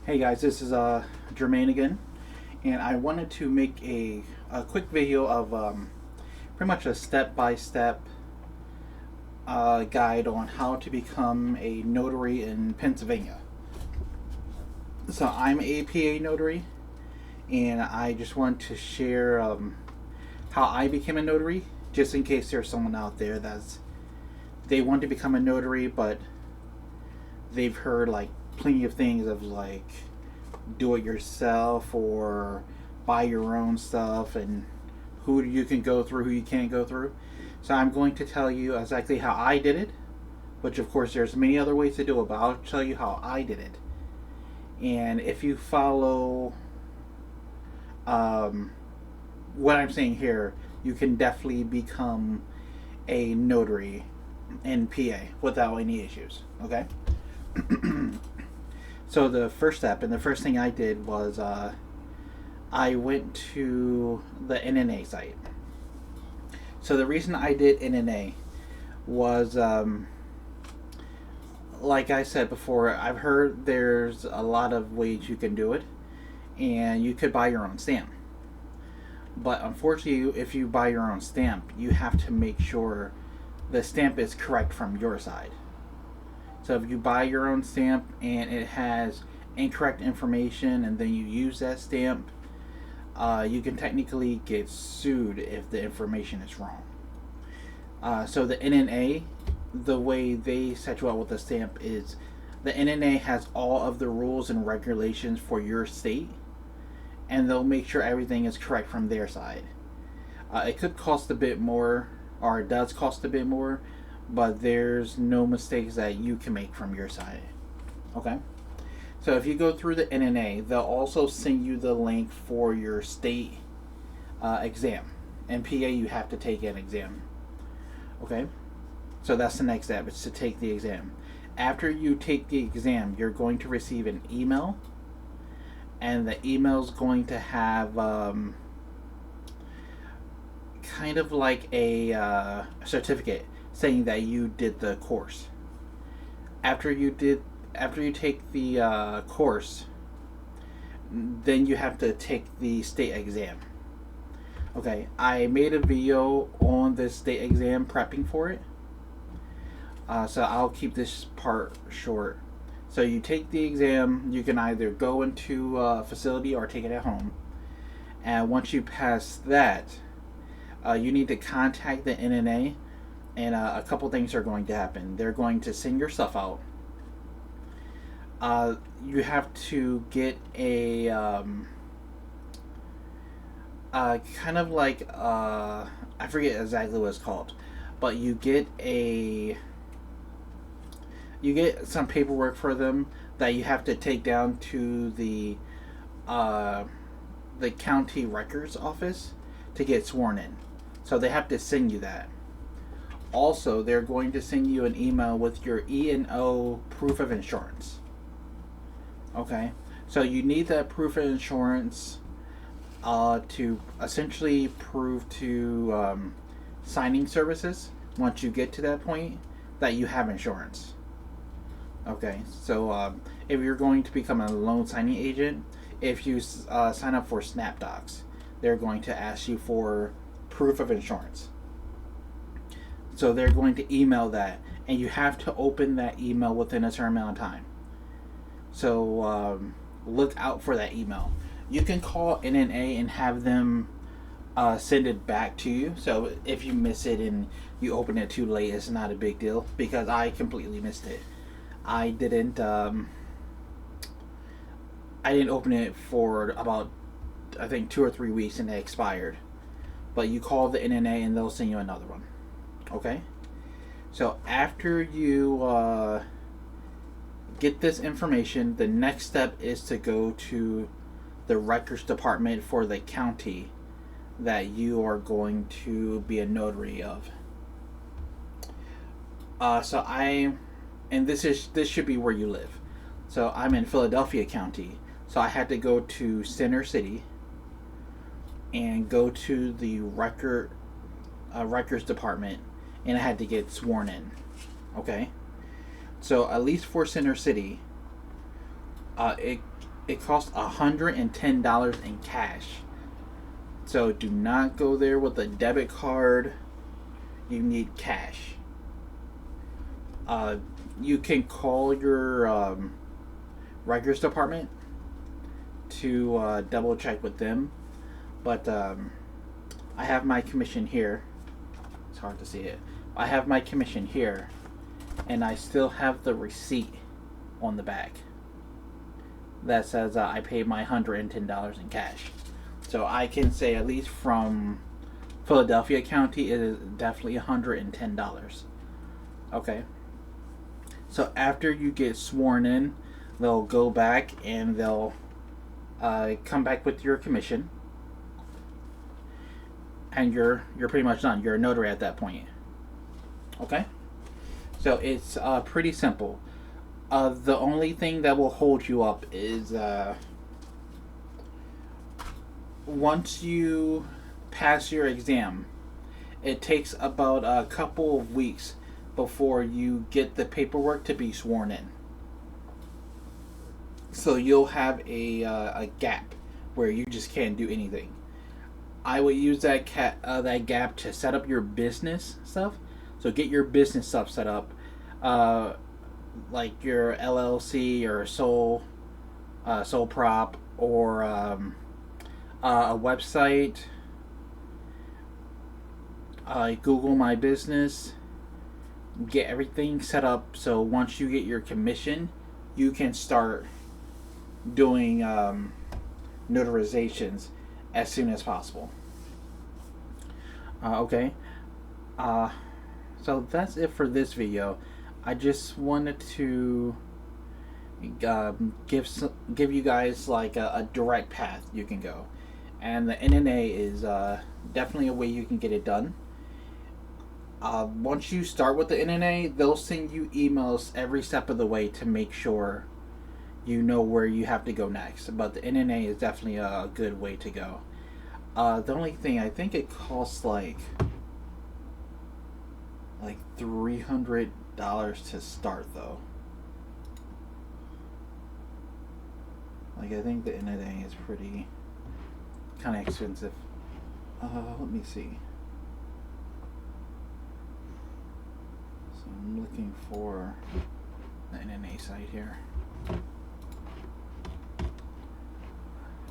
Hey guys, this is Jermaine again, and I wanted to make a quick video of pretty much a step-by-step guide on how to become a notary in Pennsylvania. So I'm a PA notary, and I just want to share how I became a notary, just in case there's someone out there they want to become a notary, but they've heard like plenty of things of like do it yourself or buy your own stuff and who you can go through, who you can't go through. So I'm going to tell you exactly how I did it, which of course there's many other ways to do it, but I'll tell you how I did it. And if you follow what I'm saying here, you can definitely become a notary in PA without any issues. Okay? So the first step and the first thing I did was I went to the NNA site. So the reason I did NNA was, like I said before, I've heard there's a lot of ways you can do it, and you could buy your own stamp. But unfortunately, if you buy your own stamp, you have to make sure the stamp is correct from your side. So if you buy your own stamp and it has incorrect information and then you use that stamp, you can technically get sued if the information is wrong. So the NNA, the way they set you up with the stamp is the NNA has all of the rules and regulations for your state, and they'll make sure everything is correct from their side. It could cost a bit more, or it does cost a bit more, but there's no mistakes that you can make from your side. Okay? So if you go through the NNA, they'll also send you the link for your state exam. In PA, you have to take an exam. Okay? So that's the next step, is to take the exam. After you take the exam, you're going to receive an email, and the email is going to have kind of like a certificate saying that you did the course. After you take the course, then you have to take the state exam. Okay, I made a video on this state exam prepping for it. So I'll keep this part short. So you take the exam, you can either go into a facility or take it at home. And once you pass that, you need to contact the NNA, and a couple things are going to happen. They're going to send your stuff out. You have to get a kind of like I forget exactly what it's called, but you get some paperwork for them that you have to take down to the county records office to get sworn in. So they have to send you that. Also, they're going to send you an email with your E&O proof of insurance. Okay? So you need that proof of insurance to essentially prove to signing services, once you get to that point, that you have insurance. Okay? So if you're going to become a loan signing agent, if you sign up for SnapDocs, they're going to ask you for proof of insurance. So they're going to email that, and you have to open that email within a certain amount of time. So look out for that email. You can call NNA and have them send it back to you. So if you miss it and you open it too late, it's not a big deal, because I completely missed it. I didn't open it for about, I think, 2 or 3 weeks, and it expired. But you call the NNA and they'll send you another one. Okay? So after you get this information, the next step is to go to the records department for the county that you are going to be a notary of. And this should be where you live. So I'm in Philadelphia County, so I had to go to Center City and go to the records department, and I had to get sworn in. Okay? So at least for Center City, It costs $110 in cash. So do not go there with a debit card. You need cash. You can call your records department to double check with them. But I have my commission here. It's hard to see it. I have my commission here, and I still have the receipt on the back that says I paid my $110 in cash. So I can say, at least from Philadelphia County, it is definitely $110. Okay. So after you get sworn in, they'll go back and they'll come back with your commission, and you're pretty much done. You're a notary at that point. Okay. So it's pretty simple. The only thing that will hold you up is once you pass your exam, it takes about a couple of weeks before you get the paperwork to be sworn in. So you'll have a gap where you just can't do anything. I would use that gap to set up your business stuff. So get your business stuff set up, like your LLC or sole prop, or a website. Google My Business. Get everything set up so once you get your commission, you can start doing notarizations as soon as possible. Okay. So that's it for this video. I just wanted to give you guys like a direct path you can go, and the NNA is definitely a way you can get it done. Once you start with the NNA, they'll send you emails every step of the way to make sure you know where you have to go next. But the NNA is definitely a good way to go. The only thing, I think it costs like $300 to start though. Like, I think the NNA is pretty kind of expensive. Let me see. So I'm looking for the NNA site here.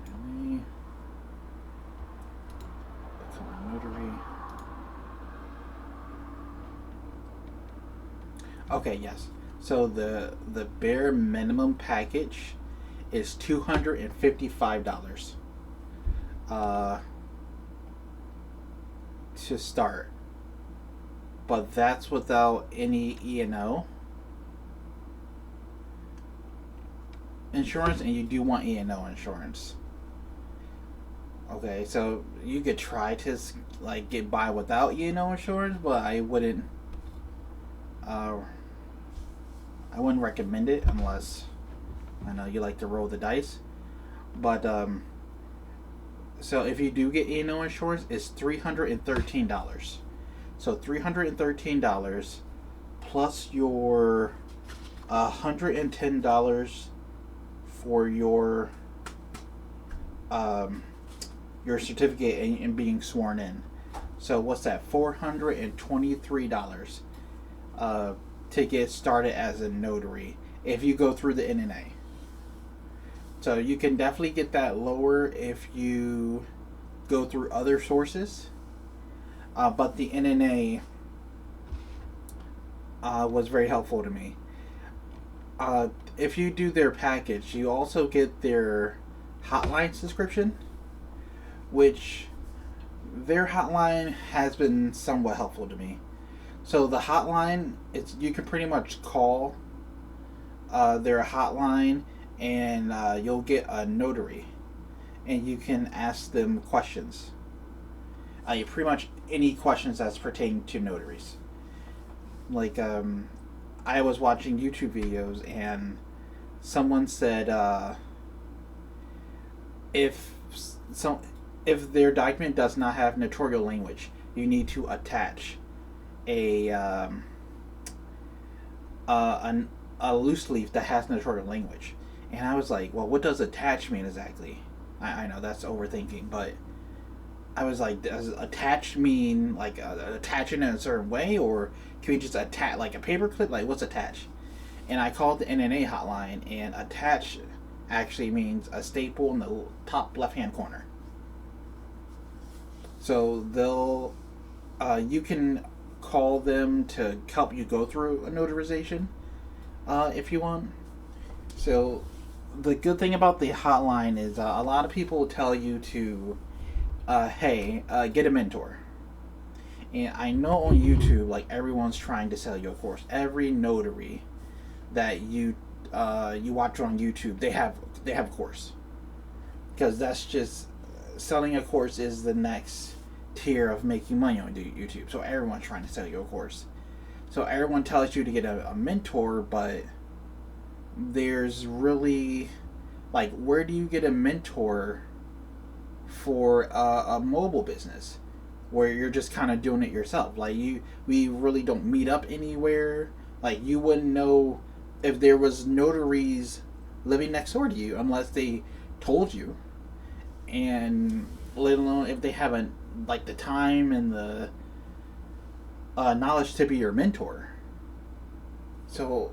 NNA. Become a notary. Okay, yes. So the bare minimum package is $255 to start, but that's without any E&O insurance, and you do want E&O insurance. Okay, so you could try to like get by without E&O insurance, but I wouldn't recommend it unless I know you like to roll the dice. But so if you do get E&O insurance, it's $313. So $313 plus your $110 for your certificate and being sworn in. So what's that? $423 to get started as a notary if you go through the NNA. So you can definitely get that lower if you go through other sources. But the NNA was very helpful to me. If you do their package, you also get their hotline subscription, which their hotline has been somewhat helpful to me. So the hotline, you can pretty much call their hotline, and you'll get a notary, and you can ask them questions. Pretty much any questions that's pertaining to notaries. Like, I was watching YouTube videos, and someone said if their document does not have notarial language, you need to attach a loose leaf that has notarial language, And I was like, well, what does attach mean exactly? I know that's overthinking, but I was like, does attach mean like attach in a certain way, or can we just attach like a paperclip? Like, what's attach? And I called the NNA hotline, and attach actually means a staple in the top left hand corner. So they'll, you can call them to help you go through a notarization if you want. So the good thing about the hotline is a lot of people tell you to, hey, get a mentor. And I know on YouTube, like everyone's trying to sell you a course. Every notary that you watch on YouTube, they have a course, because that's just selling a course is the next tier of making money on YouTube. So everyone's trying to sell you a course. So everyone tells you to get a mentor, but there's really, like, where do you get a mentor for a mobile business where you're just kind of doing it yourself? Like, we really don't meet up anywhere. Like, you wouldn't know if there was notaries living next door to you unless they told you, and let alone if they haven't like the time and the knowledge to be your mentor. So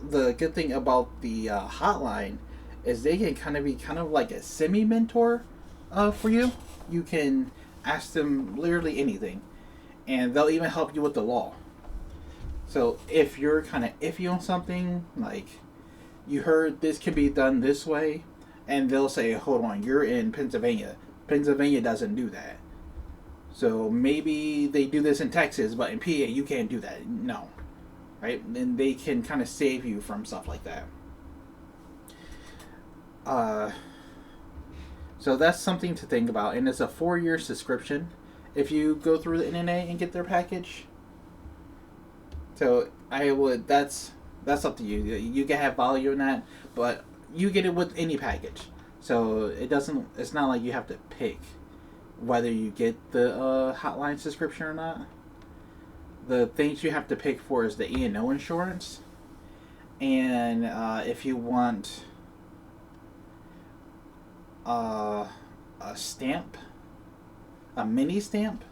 the good thing about the hotline is they can kind of be kind of like a semi mentor for you. You can ask them literally anything, and they'll even help you with the law. So if you're kind of iffy on something, like you heard this can be done this way, and they'll say, hold on, you're in Pennsylvania. Pennsylvania doesn't do that. So maybe they do this in Texas, but in PA you can't do that. No. Right? And they can kind of save you from stuff like that. So that's something to think about. And it's a 4-year subscription if you go through the NNA and get their package. So that's up to you. You can have value in that, but you get it with any package. So it's not like you have to pick whether you get the hotline subscription or not. The things you have to pick for is the E&O insurance, and if you want a stamp, a mini stamp,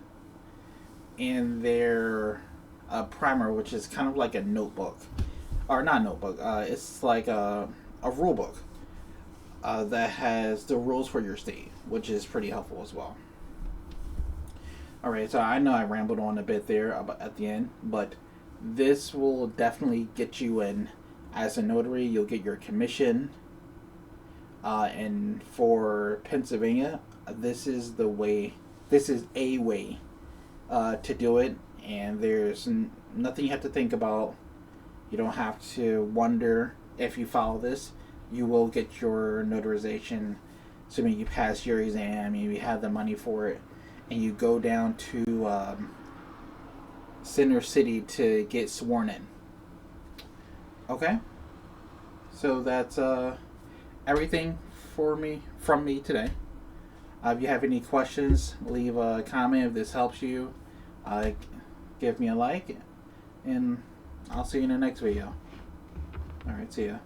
and their primer, which is kind of like a notebook, or not notebook. It's like a rule book that has the rules for your state, which is pretty helpful as well. Alright, so I know I rambled on a bit there at the end, but this will definitely get you in as a notary. You'll get your commission. And for Pennsylvania, this is a way to do it, and there's nothing you have to think about. You don't have to wonder if you follow this. You will get your notarization, assuming you pass your exam and you have the money for it, and you go down to Center City to get sworn in. Okay? So that's everything from me today. If you have any questions, leave a comment if this helps you. Give me a like, and I'll see you in the next video. Alright, see ya.